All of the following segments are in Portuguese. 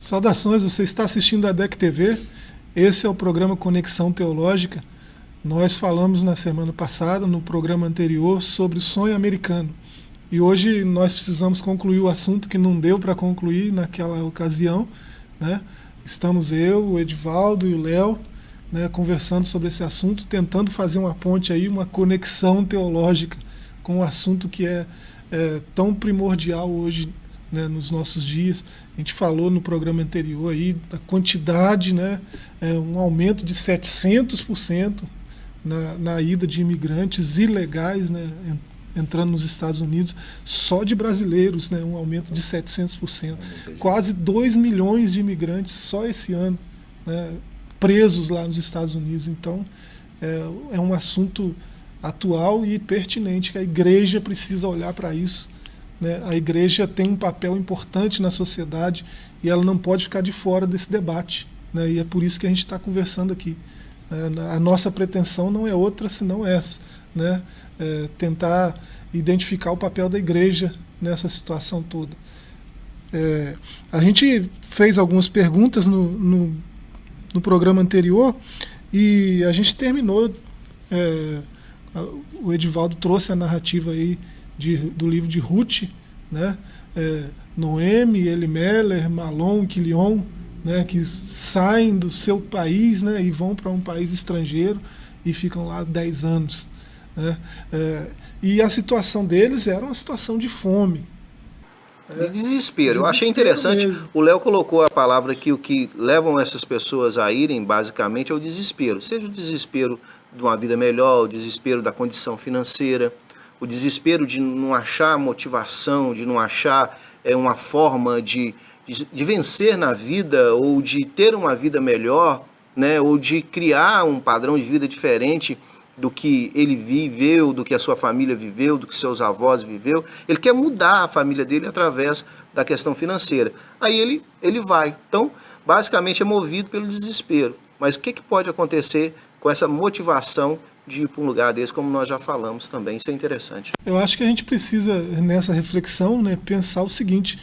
Saudações, você está assistindo a DEC TV, esse é o programa Conexão Teológica. Nós falamos na semana passada, no programa anterior, sobre o sonho americano. E hoje nós precisamos concluir o assunto que não deu para concluir naquela ocasião, né? Estamos eu, o Edivaldo e o Léo, né, conversando sobre esse assunto, tentando fazer uma ponte aí, uma conexão teológica com o assunto que é tão primordial hoje, né, nos nossos dias. A gente falou no programa anterior aí da quantidade, né, um aumento de 700% na ida de imigrantes ilegais, né, entrando nos Estados Unidos, só de brasileiros, né, um aumento de 700%. Quase 2 milhões de imigrantes só esse ano, né, presos lá nos Estados Unidos. Então, é um assunto atual e pertinente, que a igreja precisa olhar para isso, né? A igreja tem um papel importante na sociedade e ela não pode ficar de fora desse debate, né? E é por isso que a gente está conversando aqui. A nossa pretensão não é outra senão essa, né? Tentar identificar o papel da igreja nessa situação toda. A gente fez algumas perguntas no programa anterior e a gente terminou. O Edivaldo trouxe a narrativa aí do livro de Ruth, né? Noemi, Elimelech, Malom, Quilion, né? Que saem do seu país, né? E vão para um país estrangeiro e ficam lá 10 anos. Né? E a situação deles era uma situação de fome. De desespero. Eu achei interessante, mesmo. O Léo colocou a palavra que o que levam essas pessoas a irem, basicamente, é o desespero. Seja o desespero de uma vida melhor, o desespero da condição financeira, o desespero de não achar motivação, de não achar uma forma de vencer na vida, ou de ter uma vida melhor, né? Ou de criar um padrão de vida diferente do que ele viveu, do que a sua família viveu, do que seus avós viveu. Ele quer mudar a família dele através da questão financeira. Aí ele vai. Então, basicamente é movido pelo desespero. Mas o que pode acontecer com essa motivação de ir para um lugar desse, como nós já falamos também? Isso é interessante. Eu acho que a gente precisa, nessa reflexão, né, pensar o seguinte: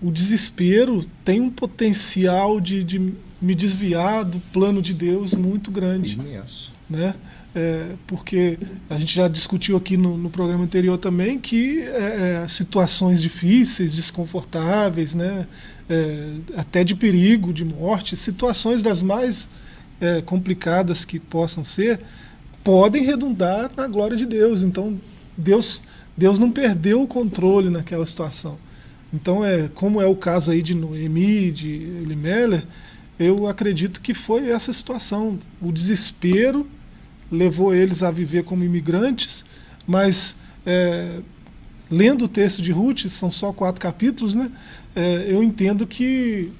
o desespero tem um potencial de me desviar do plano de Deus muito grande. Né? Porque a gente já discutiu aqui no programa anterior também que situações difíceis, desconfortáveis, né? Até de perigo, de morte, situações das mais complicadas que possam ser, podem redundar na glória de Deus. Então, Deus não perdeu o controle naquela situação. Então, como é o caso aí de Noemi, de Elimelech, eu acredito que foi essa situação. O desespero levou eles a viver como imigrantes, mas lendo o texto de Ruth, são só 4 capítulos, né? Eu entendo que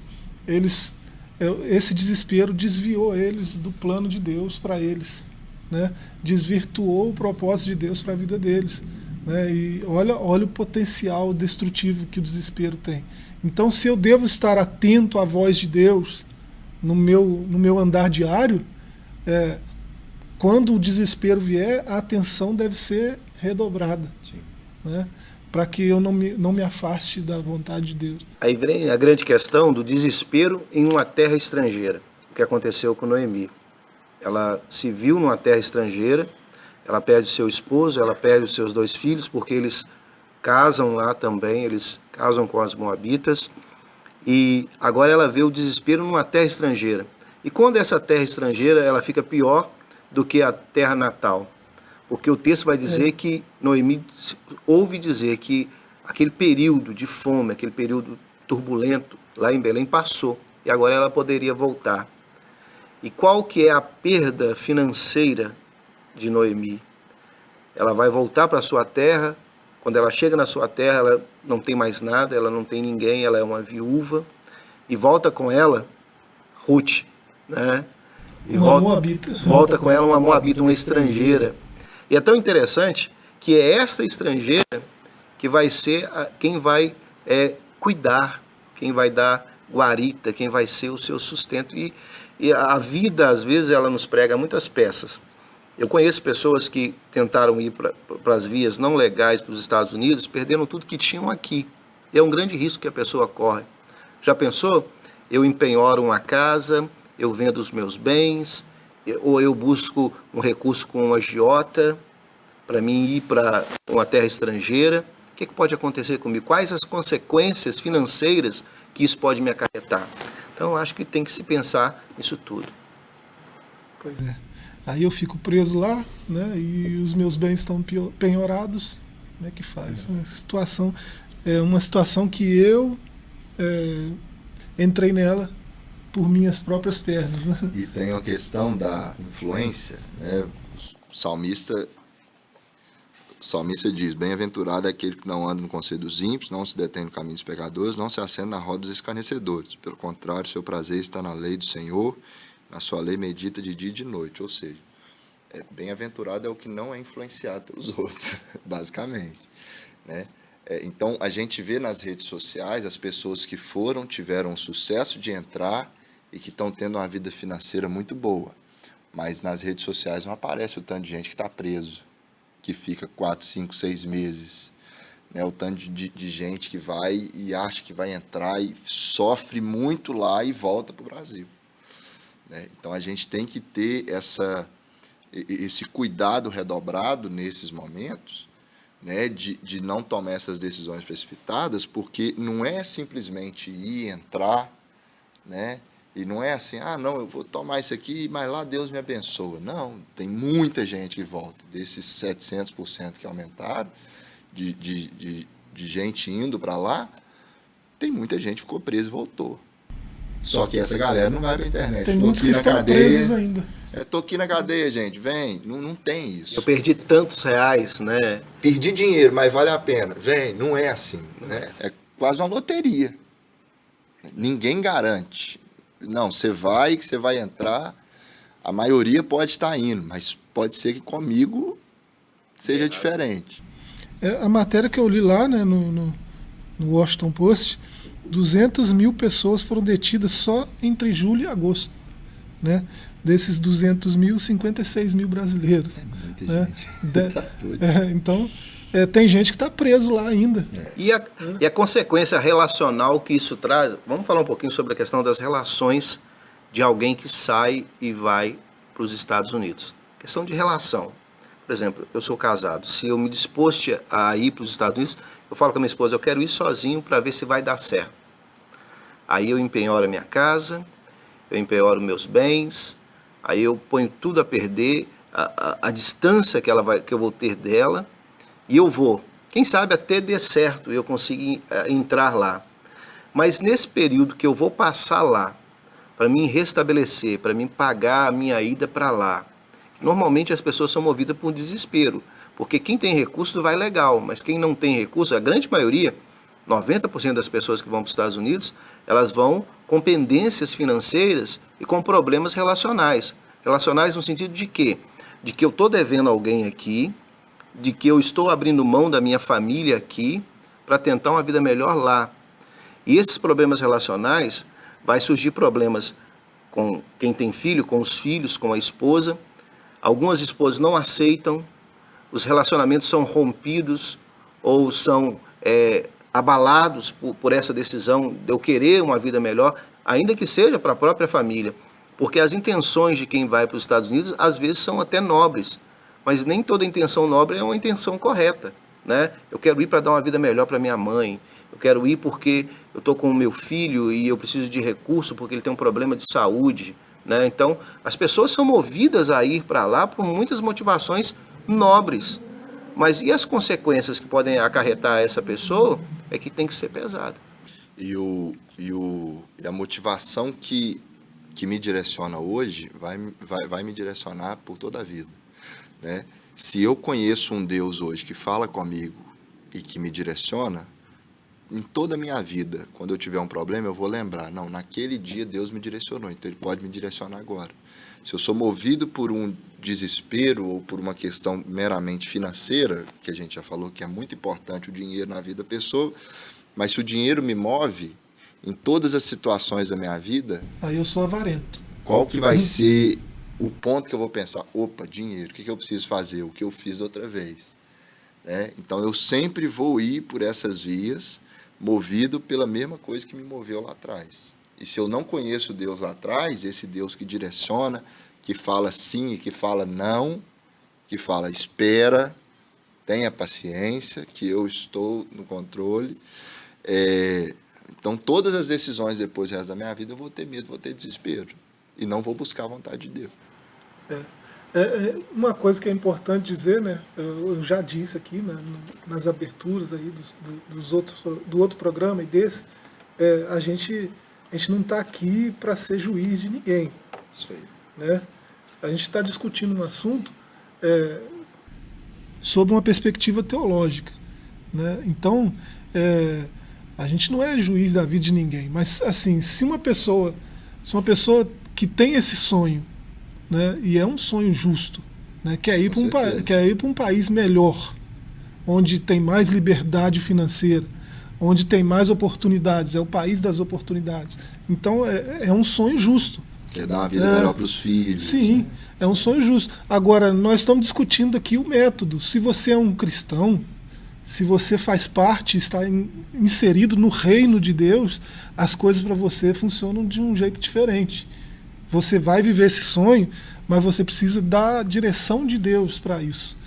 esse desespero desviou eles do plano de Deus para eles, né? Desvirtuou o propósito de Deus para a vida deles, né? E olha o potencial destrutivo que o desespero tem. Então, se eu devo estar atento à voz de Deus no meu andar diário, quando o desespero vier, a atenção deve ser redobrada, né? Para que eu não me afaste da vontade de Deus. Aí vem a grande questão do desespero em uma terra estrangeira, o que aconteceu com Noemi. Ela se viu numa terra estrangeira, ela perde o seu esposo, ela perde os seus 2 filhos, porque eles casam lá também, eles casam com as moabitas, e agora ela vê o desespero numa terra estrangeira. E quando essa terra estrangeira, ela fica pior do que a terra natal. Porque o texto vai dizer que Noemi ouve dizer que aquele período de fome, aquele período turbulento lá em Belém passou. E agora ela poderia voltar. E qual que é a perda financeira de Noemi? Ela vai voltar para a sua terra. Quando ela chega na sua terra, ela não tem mais nada, ela não tem ninguém, ela é uma viúva. E volta com ela Ruth, né? E volta com ela uma moabita, uma estrangeira. E é tão interessante que é esta estrangeira que vai ser quem vai cuidar, quem vai dar guarita, quem vai ser o seu sustento. E a vida, às vezes, ela nos prega muitas peças. Eu conheço pessoas que tentaram ir para as vias não legais para os Estados Unidos, perderam tudo que tinham aqui. E é um grande risco que a pessoa corre. Já pensou? Eu empenhoro uma casa, eu vendo os meus bens, ou eu busco um recurso com um agiota para mim ir para uma terra estrangeira. O que pode acontecer comigo? Quais as consequências financeiras que isso pode me acarretar? Então, eu acho que tem que se pensar nisso tudo. Pois é. Aí eu fico preso lá, né? E os meus bens estão penhorados. Como é que faz? É uma situação que eu entrei nela por minhas próprias pernas, né? E tem a questão da influência, né? O salmista diz: bem-aventurado é aquele que não anda no conselho dos ímpios, não se detém no caminho dos pecadores, não se assenta na roda dos escarnecedores. Pelo contrário, seu prazer está na lei do Senhor, na sua lei medita de dia e de noite. Ou seja, bem-aventurado é o que não é influenciado pelos outros, basicamente, né? Então, a gente vê nas redes sociais as pessoas que tiveram o sucesso de entrar e que estão tendo uma vida financeira muito boa, mas nas redes sociais não aparece o tanto de gente que está preso, que fica 4, 5, 6 meses, né? O tanto de gente que vai e acha que vai entrar e sofre muito lá e volta para o Brasil, né? Então, a gente tem que ter esse cuidado redobrado nesses momentos, né, de não tomar essas decisões precipitadas, porque não é simplesmente ir, entrar, né, e não é assim, não, eu vou tomar isso aqui, mas lá Deus me abençoa. Não, tem muita gente que volta. Desses 700% que aumentaram, de gente indo para lá, tem muita gente que ficou presa e voltou. Só que essa galera não vai para a internet. Tem muitos que estão presos ainda. Tô aqui na cadeia, gente, vem, não tem isso. Eu perdi tantos reais, né? Perdi dinheiro, mas vale a pena. Vem, não é assim, né? É quase uma loteria. Ninguém garante. Não, você vai entrar, a maioria pode estar indo, mas pode ser que comigo seja diferente. A matéria que eu li lá, né, no Washington Post, 200 mil pessoas foram detidas só entre julho e agosto, né? Desses 200 mil, 56 mil brasileiros. Muita né? gente. Tá doido. Então, tem gente que está preso lá ainda. E a consequência relacional que isso traz, vamos falar um pouquinho sobre a questão das relações de alguém que sai e vai para os Estados Unidos. Questão de relação. Por exemplo, eu sou casado. Se eu me dispor a ir para os Estados Unidos, eu falo com a minha esposa, eu quero ir sozinho para ver se vai dar certo. Aí eu empenhoro a minha casa, eu empenhoro meus bens, aí eu ponho tudo a perder, a distância que eu vou ter dela, e eu vou. Quem sabe até dê certo e eu consigo entrar lá. Mas nesse período que eu vou passar lá, para mim restabelecer, para mim pagar a minha ida para lá, normalmente as pessoas são movidas por desespero, porque quem tem recurso vai legal, mas quem não tem recurso, a grande maioria, 90% das pessoas que vão para os Estados Unidos, elas vão com pendências financeiras e com problemas relacionais. Relacionais no sentido de quê? De que eu estou devendo alguém aqui, de que eu estou abrindo mão da minha família aqui para tentar uma vida melhor lá. E esses problemas relacionais, vai surgir problemas com quem tem filho, com os filhos, com a esposa. Algumas esposas não aceitam, os relacionamentos são rompidos ou são abalados por essa decisão de eu querer uma vida melhor, ainda que seja para a própria família. Porque as intenções de quem vai para os Estados Unidos, às vezes, são até nobres, mas nem toda intenção nobre é uma intenção correta, né? Eu quero ir para dar uma vida melhor para minha mãe, eu quero ir porque eu estou com o meu filho e eu preciso de recurso porque ele tem um problema de saúde, né? Então, as pessoas são movidas a ir para lá por muitas motivações nobres, mas e as consequências que podem acarretar essa pessoa é que tem que ser pesada. E a motivação que me direciona hoje vai me direcionar por toda a vida, né? Se eu conheço um Deus hoje que fala comigo e que me direciona, em toda a minha vida, quando eu tiver um problema, eu vou lembrar, não, naquele dia Deus me direcionou, então Ele pode me direcionar agora. Se eu sou movido por um desespero ou por uma questão meramente financeira, que a gente já falou que é muito importante o dinheiro na vida da pessoa, mas se o dinheiro me move em todas as situações da minha vida, aí eu sou avarento. Qual que vai ser o ponto que eu vou pensar? Opa, dinheiro, o que eu preciso fazer? O que eu fiz outra vez, né? Então, eu sempre vou ir por essas vias, movido pela mesma coisa que me moveu lá atrás. E se eu não conheço Deus lá atrás, esse Deus que direciona, que fala sim e que fala não, que fala espera, tenha paciência, que eu estou no controle. Então, todas as decisões depois do resto da minha vida, eu vou ter medo, vou ter desespero. E não vou buscar a vontade de Deus. Uma coisa que é importante dizer, né? Eu já disse aqui, né, nas aberturas aí do outro programa e desse, a gente não está aqui para ser juiz de ninguém. Isso aí. Né? A gente está discutindo um assunto sob uma perspectiva teológica. Né? Então, a gente não é juiz da vida de ninguém, mas assim, se uma pessoa que tem esse sonho, né, e é um sonho justo, né, quer ir para um país melhor, onde tem mais liberdade financeira, onde tem mais oportunidades, é o país das oportunidades. Então é um sonho justo. Quer dar uma vida melhor para os filhos. Sim, né? É um sonho justo. Agora, nós estamos discutindo aqui o método. Se você é um cristão, se você faz parte, está inserido no reino de Deus, as coisas para você funcionam de um jeito diferente. Você vai viver esse sonho, mas você precisa da direção de Deus para isso.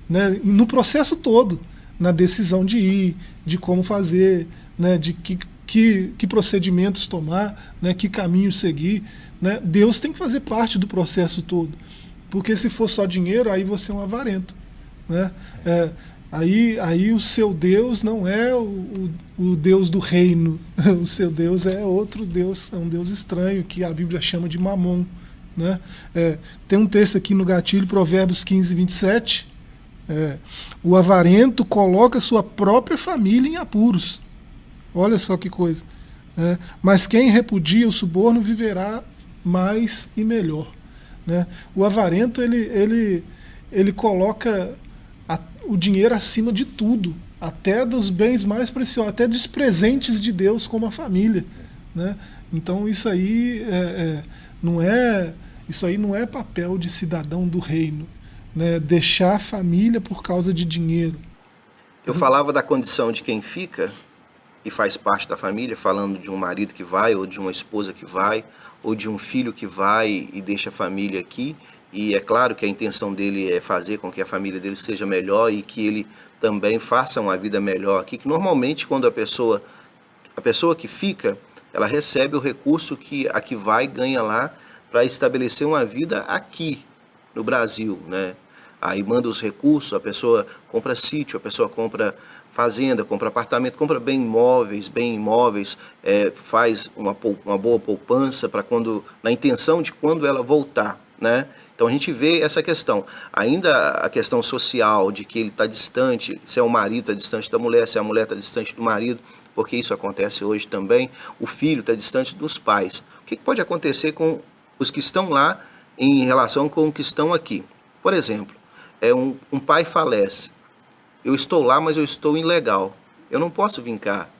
Né? E no processo todo, na decisão de ir, de como fazer, né? De que procedimentos tomar, né? Que caminho seguir. Né? Deus tem que fazer parte do processo todo. Porque se for só dinheiro, aí você é um avarento. Né? Aí o seu Deus não é o Deus do reino. O seu Deus é outro Deus, é um Deus estranho, que a Bíblia chama de Mamon. Né? Tem um texto aqui no gatilho, Provérbios 15, 27. O avarento coloca sua própria família em apuros. Olha só que coisa. Mas quem repudia o suborno viverá mais e melhor. Né? O avarento ele coloca o dinheiro acima de tudo, até dos bens mais preciosos, até dos presentes de Deus, como a família. Né? Então isso aí não é papel de cidadão do reino, né? Deixar a família por causa de dinheiro. Eu falava da condição de quem fica e faz parte da família, falando de um marido que vai, ou de uma esposa que vai, ou de um filho que vai e deixa a família aqui. E é claro que a intenção dele é fazer com que a família dele seja melhor e que ele também faça uma vida melhor aqui, que normalmente quando a pessoa que fica, ela recebe o recurso que a que vai ganha lá para estabelecer uma vida aqui no Brasil, né? Aí manda os recursos, a pessoa compra sítio, a pessoa compra fazenda, compra apartamento, compra bem imóveis, faz uma boa poupança para na intenção de quando ela voltar, né? Então a gente vê essa questão. Ainda a questão social de que ele está distante, se é o marido está distante da mulher, se a mulher está distante do marido, porque isso acontece hoje também, o filho está distante dos pais. O que pode acontecer com os que estão lá em relação com os que estão aqui? Por exemplo, um pai falece. Eu estou lá, mas eu estou ilegal. Eu não posso vir cá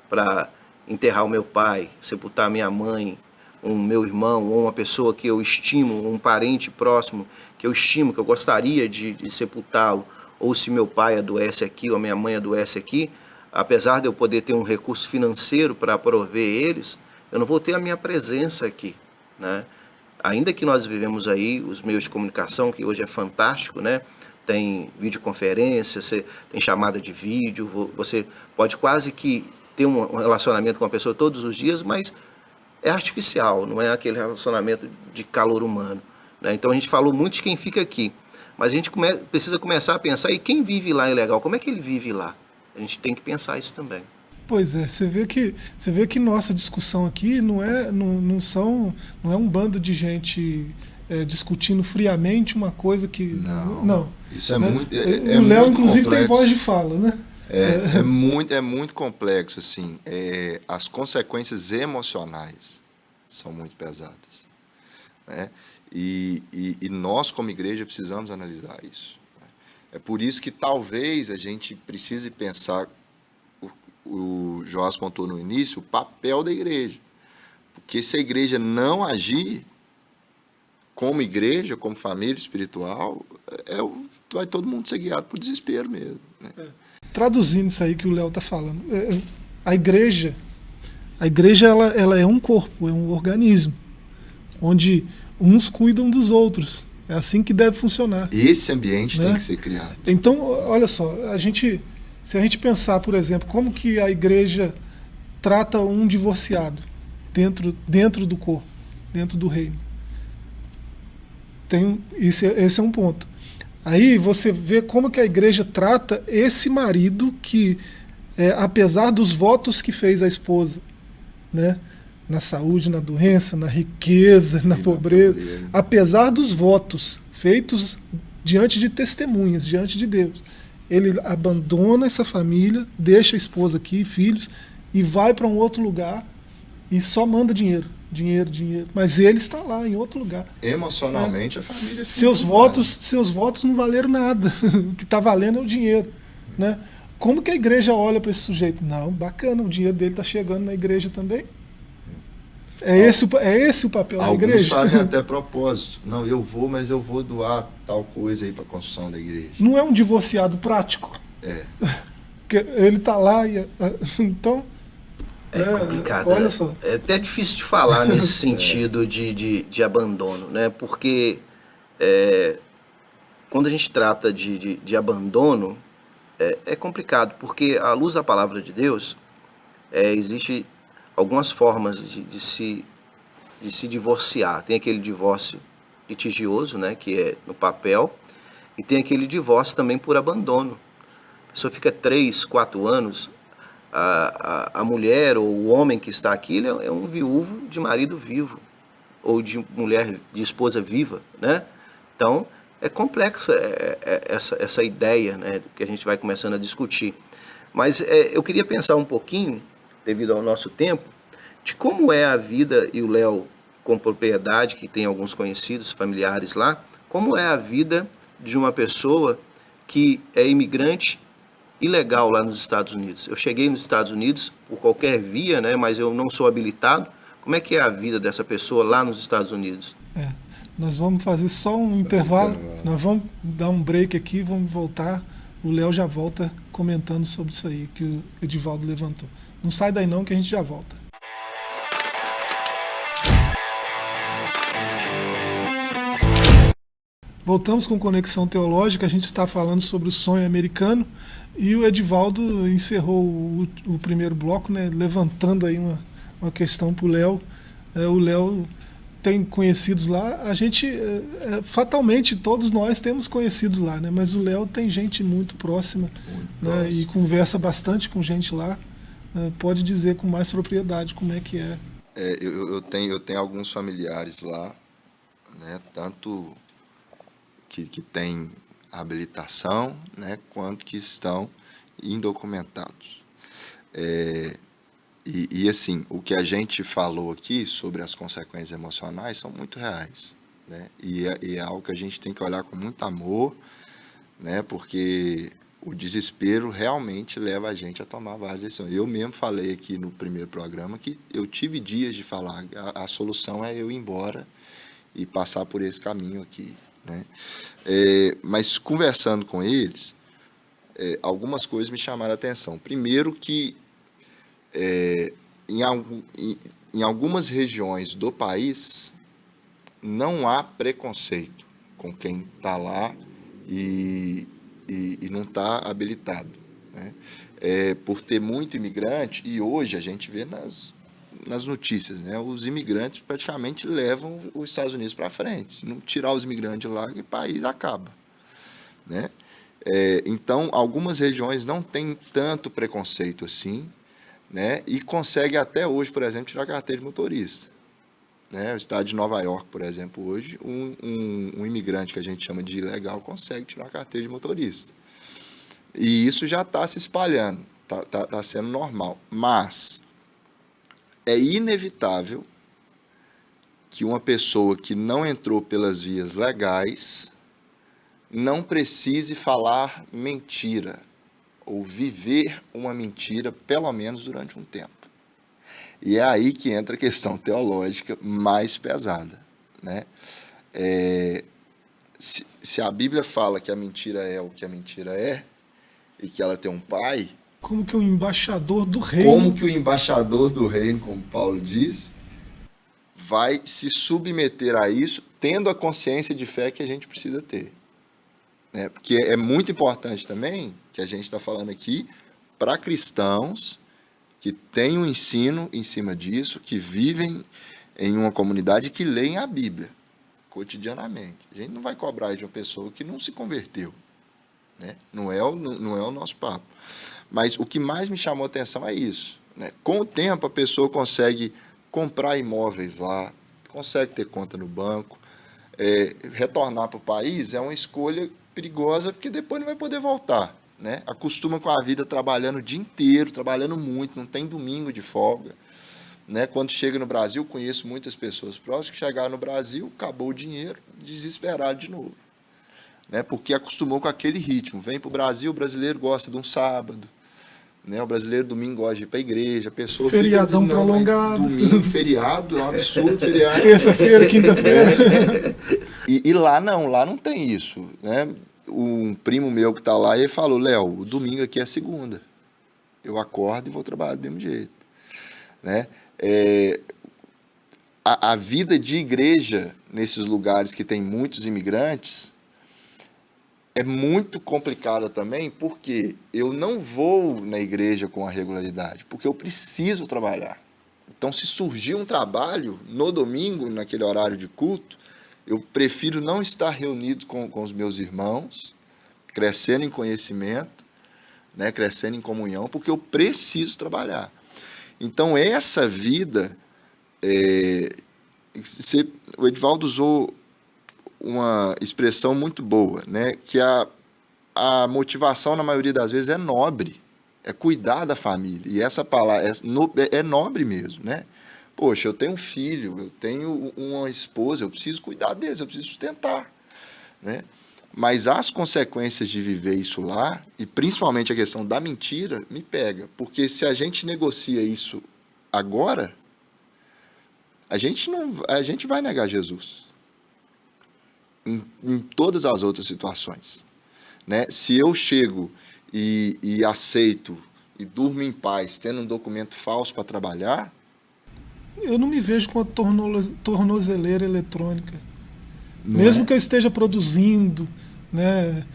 para enterrar o meu pai, sepultar a minha mãe, um meu irmão, ou uma pessoa que eu estimo, um parente próximo que eu estimo, que eu gostaria de sepultá-lo, ou se meu pai adoece aqui, ou a minha mãe adoece aqui, apesar de eu poder ter um recurso financeiro para prover eles, eu não vou ter a minha presença aqui, né? Ainda que nós vivemos aí os meios de comunicação, que hoje é fantástico, né? Tem videoconferência, você tem chamada de vídeo, você pode quase que ter um relacionamento com a pessoa todos os dias, mas é artificial, não é aquele relacionamento de calor humano. Né? Então a gente falou muito de quem fica aqui, mas a gente precisa começar a pensar, e quem vive lá é legal, como é que ele vive lá? A gente tem que pensar isso também. Pois é, você vê que nossa discussão aqui não é um bando de gente discutindo friamente uma coisa que... Não. Isso é né? muito o Léo, inclusive, complexo. Tem voz de fala, né? É muito complexo, assim. As consequências emocionais são muito pesadas. Né? E nós, como igreja, precisamos analisar isso. Né? É por isso que talvez a gente precise pensar, o Joás contou no início, o papel da igreja. Porque se a igreja não agir como igreja, como família espiritual, vai todo mundo ser guiado por desespero mesmo. Né? Traduzindo isso aí que o Léo está falando, a igreja ela é um corpo, é um organismo, onde uns cuidam dos outros. É assim que deve funcionar. Esse ambiente né? tem que ser criado. Então, olha só, se a gente pensar, por exemplo, como que a igreja trata um divorciado dentro do corpo, dentro do reino. Esse é um ponto. Aí você vê como que a igreja trata esse marido que, apesar dos votos que fez a esposa, né, na saúde, na doença, na riqueza, na pobreza, apesar dos votos feitos diante de testemunhas, diante de Deus, ele abandona essa família, deixa a esposa aqui, filhos, e vai para um outro lugar e só manda dinheiro. Mas ele está lá, em outro lugar. Emocionalmente, a família... Seus votos não valeram nada. O que está valendo é o dinheiro. Né? Como que a igreja olha para esse sujeito? Não, bacana, o dinheiro dele está chegando na igreja também. É esse o papel da igreja. Alguns fazem até propósito. Não, eu vou, mas eu vou doar tal coisa aí para a construção da igreja. Não é um divorciado prático? Ele está lá e... Então... É complicado. Olha só. É até difícil de falar nesse sentido de abandono, né? Porque quando a gente trata de abandono, é complicado, porque à luz da palavra de Deus, existe algumas formas de se divorciar. Tem aquele divórcio litigioso, né, que é no papel, e tem aquele divórcio também por abandono. A pessoa fica 3, 4 anos, a mulher ou o homem que está aqui, ele é um viúvo de marido vivo, ou de esposa viva, né? Então, é complexo essa ideia, né, que a gente vai começando a discutir. Mas eu queria pensar um pouquinho, devido ao nosso tempo, de como é a vida, e o Léo, com propriedade, que tem alguns conhecidos, familiares lá, como é a vida de uma pessoa que é imigrante ilegal lá nos Estados Unidos. Eu cheguei nos Estados Unidos por qualquer via, né, mas eu não sou habilitado. Como é que é a vida dessa pessoa lá nos Estados Unidos? Nós vamos fazer só um intervalo, nós vamos dar um break aqui, vamos voltar. O Léo já volta comentando sobre isso aí que o Edivaldo levantou. Não sai daí não, que a gente já volta. Voltamos com Conexão Teológica, a gente está falando sobre o sonho americano e o Edivaldo encerrou o primeiro bloco, né, levantando aí uma questão para o Léo. O Léo tem conhecidos lá, a gente, fatalmente, todos nós temos conhecidos lá, né, mas o Léo tem gente muito próxima, né, e conversa bastante com gente lá, pode dizer com mais propriedade como é que é. Eu tenho alguns familiares lá, né, tanto que têm habilitação, né, quanto que estão indocumentados. E assim, o que a gente falou aqui sobre as consequências emocionais são muito reais, né? E é algo que a gente tem que olhar com muito amor, né? Porque o desespero realmente leva a gente a tomar várias decisões. Eu mesmo falei aqui no primeiro programa que eu tive dias de falar a solução é eu ir embora e passar por esse caminho aqui, né? Mas conversando com eles, algumas coisas me chamaram a atenção. Primeiro que em algumas regiões do país não há preconceito com quem está lá e não está habilitado, né? Por ter muito imigrante, e hoje a gente vê nas notícias, né? Os imigrantes praticamente levam os Estados Unidos para frente. Se não tirar os imigrantes de lá, o país acaba, né? Então, algumas regiões não têm tanto preconceito assim, né? E consegue até hoje, por exemplo, tirar a carteira de motorista, né? O estado de Nova York, por exemplo, hoje, um imigrante que a gente chama de ilegal consegue tirar a carteira de motorista. E isso já está se espalhando, está sendo normal. Mas é inevitável que uma pessoa que não entrou pelas vias legais não precise falar mentira ou viver uma mentira, pelo menos durante um tempo. E é aí que entra a questão teológica mais pesada, né? Se a Bíblia fala que a mentira é o que a mentira é, e que ela tem um pai... Como que o embaixador do reino... Como que o embaixador do reino, como Paulo diz, vai se submeter a isso, tendo a consciência de fé que a gente precisa ter. Né? Porque é muito importante também, que a gente está falando aqui, para cristãos que têm um ensino em cima disso, que vivem em uma comunidade que leem a Bíblia cotidianamente. A gente não vai cobrar de uma pessoa que não se converteu. Né? Não é o nosso papo. Mas o que mais me chamou a atenção é isso. Né? Com o tempo, a pessoa consegue comprar imóveis lá, consegue ter conta no banco. Retornar para o país é uma escolha perigosa, porque depois não vai poder voltar. Né? Acostuma com a vida trabalhando o dia inteiro, trabalhando muito, não tem domingo de folga. Né? Quando chega no Brasil, conheço muitas pessoas próximas que chegaram no Brasil, acabou o dinheiro, desesperado de novo. Né? Porque acostumou com aquele ritmo. Vem para o Brasil, o brasileiro gosta de um sábado. Né? O brasileiro domingo gosta de ir para a igreja. A pessoa feriadão fica prolongado. Domingo, feriado, é um absurdo. Feriado. Terça-feira, quinta-feira. E lá não tem isso. Né? Um primo meu que está lá, ele falou, Léo, o domingo aqui é segunda. Eu acordo e vou trabalhar do mesmo jeito. Né? A vida de igreja nesses lugares que tem muitos imigrantes é muito complicada também, porque eu não vou na igreja com a regularidade, porque eu preciso trabalhar. Então, se surgir um trabalho no domingo, naquele horário de culto, eu prefiro não estar reunido com os meus irmãos, crescendo em conhecimento, né, crescendo em comunhão, porque eu preciso trabalhar. Então, essa vida, o Edivaldo usou uma expressão muito boa, né, que a motivação, na maioria das vezes, é nobre, é cuidar da família. E essa palavra é nobre mesmo, né? Poxa, eu tenho um filho, eu tenho uma esposa, eu preciso cuidar deles, eu preciso sustentar, né? Mas as consequências de viver isso lá, e principalmente a questão da mentira, me pega. Porque se a gente negocia isso agora, a gente vai negar Jesus. Em todas as outras situações. Né? Se eu chego e aceito e durmo em paz, tendo um documento falso para trabalhar... Eu não me vejo com a tornozeleira eletrônica. Mesmo que eu esteja produzindo, né,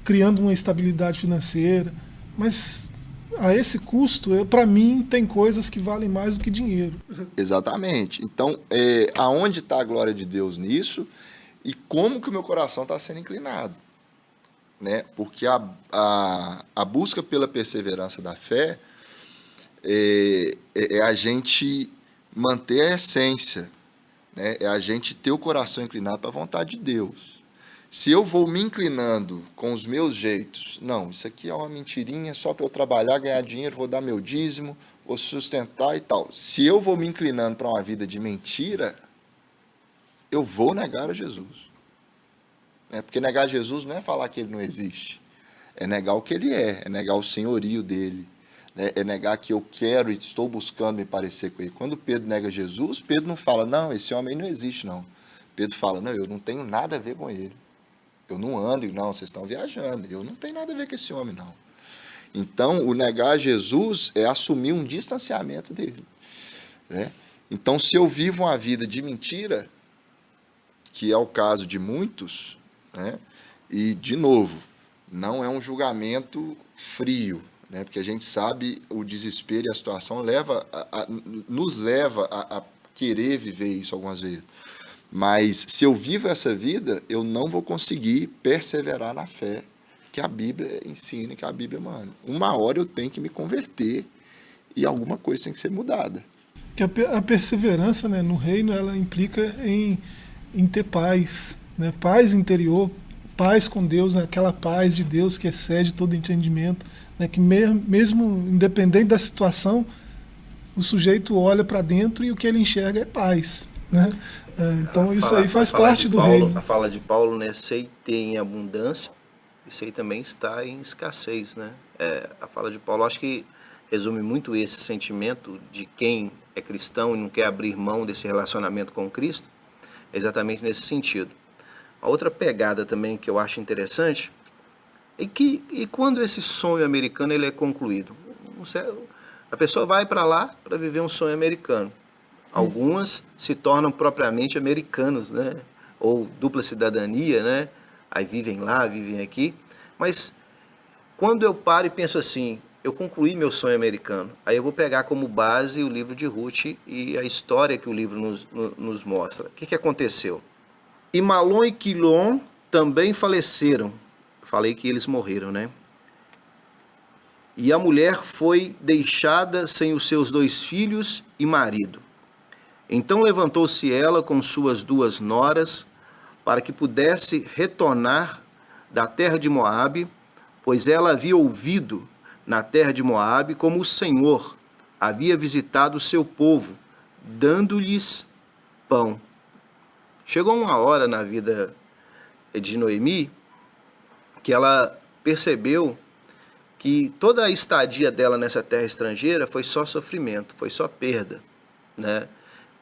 criando uma estabilidade financeira, mas a esse custo, para mim, tem coisas que valem mais do que dinheiro. Exatamente. Então, aonde está a glória de Deus nisso e como que o meu coração está sendo inclinado? Né? Porque a busca pela perseverança da fé é a gente manter a essência, né? É a gente ter o coração inclinado para a vontade de Deus. Se eu vou me inclinando com os meus jeitos, não, isso aqui é uma mentirinha só para eu trabalhar, ganhar dinheiro, vou dar meu dízimo, vou sustentar e tal. Se eu vou me inclinando para uma vida de mentira, eu vou negar a Jesus. Porque negar Jesus não é falar que ele não existe, é negar o que ele é negar o senhorio dele, né? É negar que eu quero e estou buscando me parecer com ele. Quando Pedro nega Jesus, Pedro não fala, não, esse homem não existe, não. Pedro fala, não, eu não tenho nada a ver com ele. Eu não ando, não, vocês estão viajando, eu não tenho nada a ver com esse homem, não. Então, o negar Jesus é assumir um distanciamento dele. Né? Então, se eu vivo uma vida de mentira, que é o caso de muitos, né? E, de novo, não é um julgamento frio, né? Porque a gente sabe o desespero e a situação nos leva a querer viver isso algumas vezes. Mas se eu vivo essa vida, eu não vou conseguir perseverar na fé que a Bíblia ensina, que a Bíblia manda. Uma hora eu tenho que me converter e alguma coisa tem que ser mudada. Que a perseverança, né, no reino, ela implica em ter paz, né? Paz interior, paz com Deus, né? Aquela paz de Deus que excede todo entendimento, né? Que mesmo independente da situação, o sujeito olha para dentro e o que ele enxerga é paz, né? Então isso aí faz parte do reino. A fala de Paulo, né, sei ter em abundância e sei também estar em escassez, né? A fala de Paulo, acho que resume muito esse sentimento de quem é cristão e não quer abrir mão desse relacionamento com Cristo, exatamente nesse sentido. A outra pegada também que eu acho interessante E quando esse sonho americano ele é concluído? A pessoa vai para lá para viver um sonho americano. Algumas se tornam propriamente americanos, né? Ou dupla cidadania, né? Aí vivem lá, vivem aqui. Mas quando eu paro e penso assim, eu concluí meu sonho americano, aí eu vou pegar como base o livro de Ruth e a história que o livro nos mostra. O que aconteceu? E Malom e Quilom também faleceram. Falei que eles morreram, né? E a mulher foi deixada sem os seus 2 filhos e marido. Então levantou-se ela com suas 2 noras, para que pudesse retornar da terra de Moabe, pois ela havia ouvido na terra de Moabe como o Senhor havia visitado o seu povo, dando-lhes pão. Chegou uma hora na vida de Noemi que ela percebeu que toda a estadia dela nessa terra estrangeira foi só sofrimento, foi só perda, né?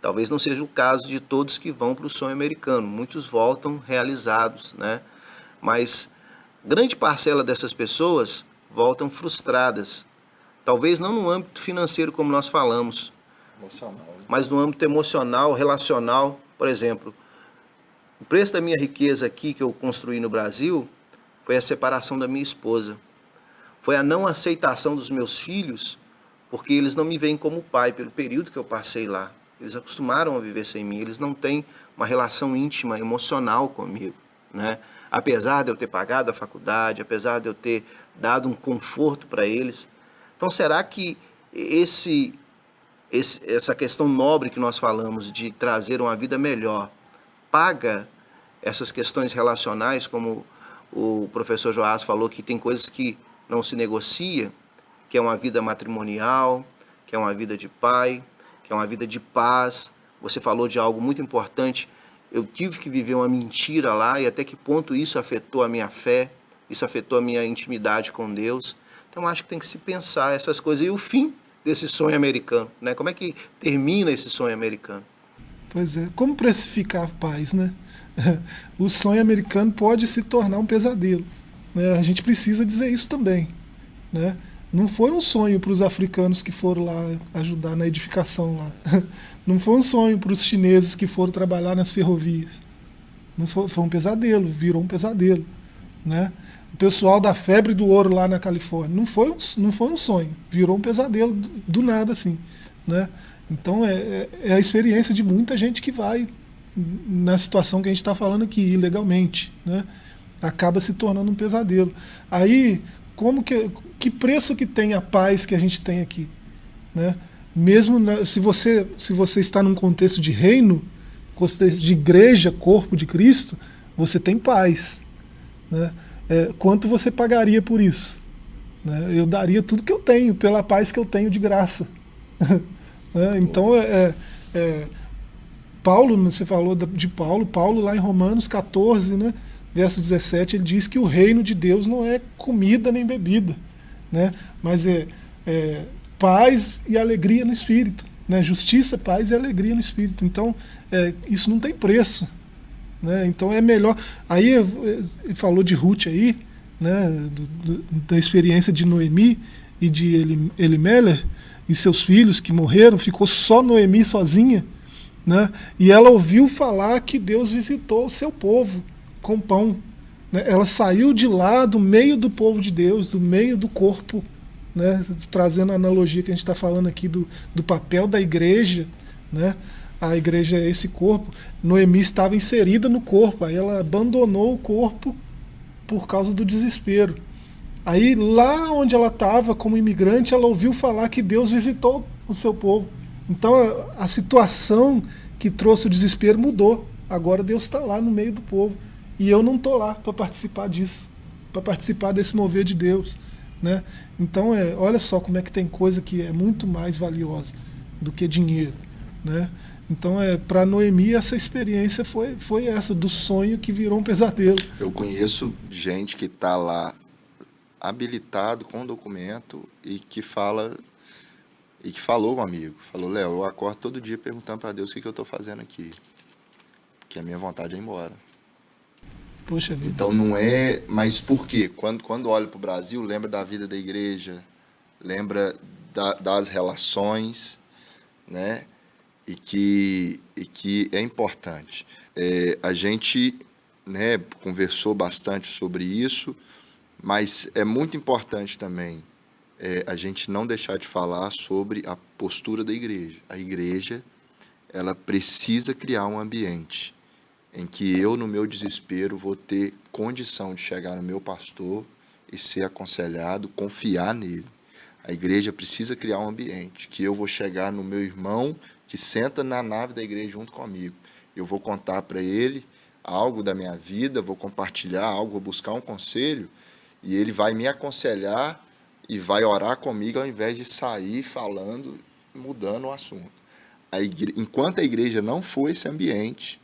Talvez não seja o caso de todos que vão para o sonho americano. Muitos voltam realizados, né? Mas grande parcela dessas pessoas voltam frustradas. Talvez não no âmbito financeiro, como nós falamos, Emocional. mas no âmbito emocional, relacional. Por exemplo, o preço da minha riqueza aqui que eu construí no Brasil foi a separação da minha esposa. Foi a não aceitação dos meus filhos, porque eles não me veem como pai pelo período que eu passei lá. Eles acostumaram a viver sem mim, eles não têm uma relação íntima, emocional comigo, né? Apesar de eu ter pagado a faculdade, apesar de eu ter dado um conforto para eles. Então, será que essa questão nobre que nós falamos de trazer uma vida melhor paga essas questões relacionais, como o professor Joás falou, que tem coisas que não se negocia, que é uma vida matrimonial, que é uma vida de pai, que é uma vida de paz. Você falou de algo muito importante. Eu tive que viver uma mentira lá, e até que ponto isso afetou a minha fé, isso afetou a minha intimidade com Deus. Então, eu acho que tem que se pensar essas coisas. E o fim desse sonho americano, né? Como é que termina esse sonho americano? Pois é, como precificar a paz, né? O sonho americano pode se tornar um pesadelo, né? A gente precisa dizer isso também, né? Não foi um sonho para os africanos que foram lá ajudar na edificação lá. Não foi um sonho para os chineses que foram trabalhar nas ferrovias. Não foi um pesadelo, virou um pesadelo, né? O pessoal da febre do ouro lá na Califórnia, não foi um sonho, virou um pesadelo do nada assim, né? Então é a experiência de muita gente que vai na situação que a gente está falando aqui, ilegalmente, né? Acaba se tornando um pesadelo. Aí, que preço que tem a paz que a gente tem aqui, né? Mesmo se você está num contexto de reino, contexto de igreja, corpo de Cristo, você tem paz, né? Quanto você pagaria por isso? Né? Eu daria tudo que eu tenho pela paz que eu tenho de graça. Né? Então, Paulo, você falou de Paulo lá em Romanos 14, né, verso 17, ele diz que o reino de Deus não é comida nem bebida, né, mas é paz e alegria no Espírito, né, justiça, paz e alegria no Espírito. Então, isso não tem preço, né, então é melhor. Aí ele falou de Ruth aí, né, da experiência de Noemi e de Elimelech e seus filhos que morreram, ficou só Noemi sozinha, né? E ela ouviu falar que Deus visitou o seu povo com pão, né? Ela saiu de lá do meio do povo de Deus, do meio do corpo, né? Trazendo a analogia que a gente está falando aqui do papel da igreja, né? A igreja é esse corpo. Noemi estava inserida no corpo, aí ela abandonou o corpo por causa do desespero. Aí lá onde ela estava como imigrante, ela ouviu falar que Deus visitou o seu povo. Então a situação que trouxe o desespero mudou. Agora Deus está lá no meio do povo. E eu não estou lá para participar disso, para participar desse mover de Deus, né? Então olha só como é que tem coisa que é muito mais valiosa do que dinheiro, né? Então para Noemi essa experiência foi essa, do sonho que virou um pesadelo. Eu conheço gente que está lá habilitado com documento e que falou comigo, falou: Léo, eu acordo todo dia perguntando para Deus o que eu estou fazendo aqui, porque a minha vontade é ir embora. Poxa vida. Então não é... Mas por quê? Quando olho para o Brasil, lembra da vida da igreja, lembra das relações, né? E que é importante. A gente, né, conversou bastante sobre isso, mas é muito importante também a gente não deixar de falar sobre a postura da igreja. A igreja, ela precisa criar um ambiente em que eu, no meu desespero, vou ter condição de chegar no meu pastor e ser aconselhado, confiar nele. A igreja precisa criar um ambiente que eu vou chegar no meu irmão que senta na nave da igreja junto comigo. Eu vou contar para ele algo da minha vida, vou compartilhar algo, vou buscar um conselho, e ele vai me aconselhar e vai orar comigo ao invés de sair falando, mudando o assunto. Enquanto a igreja não for esse ambiente,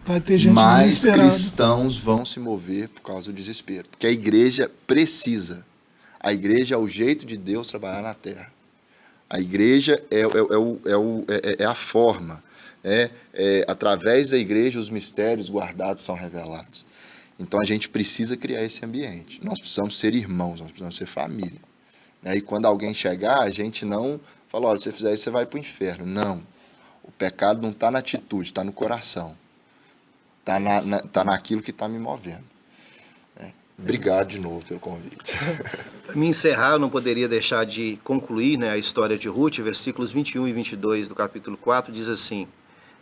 vai ter gente mais desesperada. cristãos vão se mover por causa do desespero. Porque a igreja precisa. A igreja é o jeito de Deus trabalhar na terra. A igreja é a forma. Através da igreja, os mistérios guardados são revelados. Então, a gente precisa criar esse ambiente. Nós precisamos ser irmãos, nós precisamos ser família. E quando alguém chegar, a gente não fala, olha, se você fizer isso, você vai para o inferno. Não. O pecado não está na atitude, está no coração. Está naquilo que está me movendo. Obrigado de novo pelo convite. Para me encerrar, eu não poderia deixar de concluir, né, a história de Ruth, versículos 21 e 22 do capítulo 4, diz assim: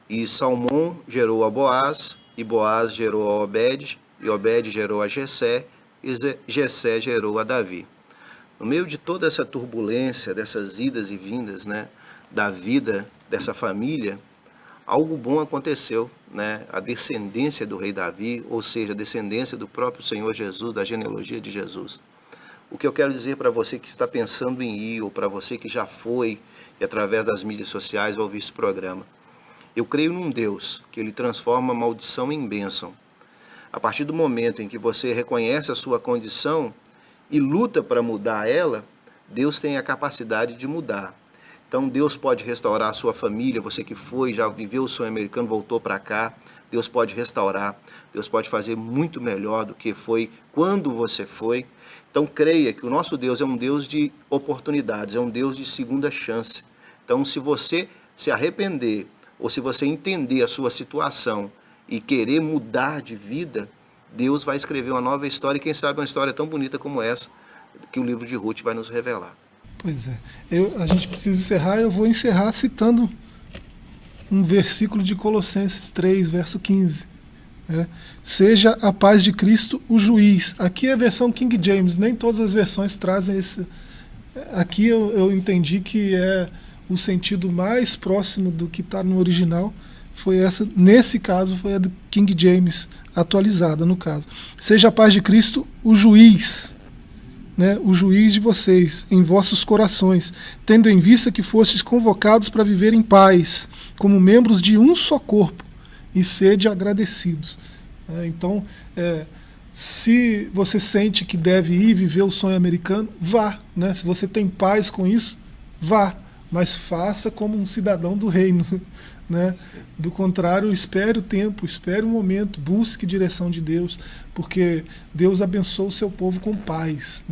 E Salmão gerou a Boaz, e Boaz gerou a Obed, e Obed gerou a Jessé, e Jessé gerou a Davi. No meio de toda essa turbulência, dessas idas e vindas, né, da vida dessa família, algo bom aconteceu, né? A descendência do rei Davi, ou seja, a descendência do próprio Senhor Jesus, da genealogia de Jesus. O que eu quero dizer para você que está pensando em ir, ou para você que já foi e através das mídias sociais vai ouvir esse programa, eu creio num Deus que ele transforma a maldição em bênção. A partir do momento em que você reconhece a sua condição e luta para mudar ela, Deus tem a capacidade de mudar. Então Deus pode restaurar a sua família, você que foi, já viveu o sonho americano, voltou para cá, Deus pode restaurar, Deus pode fazer muito melhor do que foi quando você foi. Então creia que o nosso Deus é um Deus de oportunidades, é um Deus de segunda chance. Então se você se arrepender, ou se você entender a sua situação e querer mudar de vida, Deus vai escrever uma nova história, e quem sabe uma história tão bonita como essa, que o livro de Ruth vai nos revelar. Pois é. A gente precisa encerrar, eu vou encerrar citando um versículo de Colossenses 3, verso 15. Seja a paz de Cristo o juiz. Aqui é a versão King James, nem todas as versões trazem esse. Aqui eu entendi que é o sentido mais próximo do que está no original. Foi essa, nesse caso, foi a do King James, atualizada no caso. Seja a paz de Cristo o juiz. O juiz de vocês, em vossos corações, tendo em vista que fostes convocados para viver em paz, como membros de um só corpo, e sede agradecidos. Então, se você sente que deve ir viver o sonho americano, vá. Se você tem paz com isso, vá. Mas faça como um cidadão do reino. Do contrário, espere o tempo, espere o momento, busque direção de Deus, porque Deus abençoa o seu povo com paz.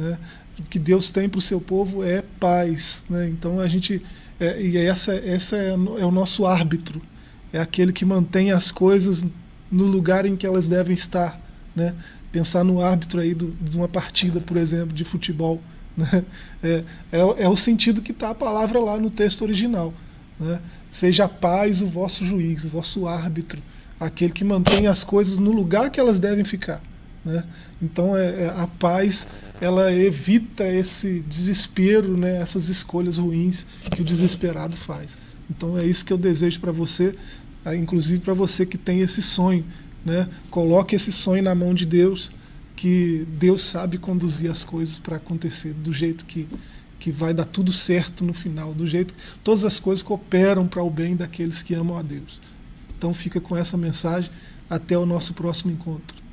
O que Deus tem para o seu povo é paz. Então a gente, essa é o nosso árbitro, é aquele que mantém as coisas no lugar em que elas devem estar. Pensar no árbitro aí de uma partida, por exemplo, de futebol. É o sentido que está a palavra lá no texto original. Seja a paz o vosso juiz, o vosso árbitro, aquele que mantém as coisas no lugar que elas devem ficar. Então a paz, ela evita esse desespero, essas escolhas ruins que o desesperado faz. Então é isso que eu desejo para você, inclusive para você que tem esse sonho. Coloque esse sonho na mão de Deus, que Deus sabe conduzir as coisas para acontecer do jeito que vai dar tudo certo no final, do jeito que todas as coisas cooperam para o bem daqueles que amam a Deus. Então fica com essa mensagem, até o nosso próximo encontro.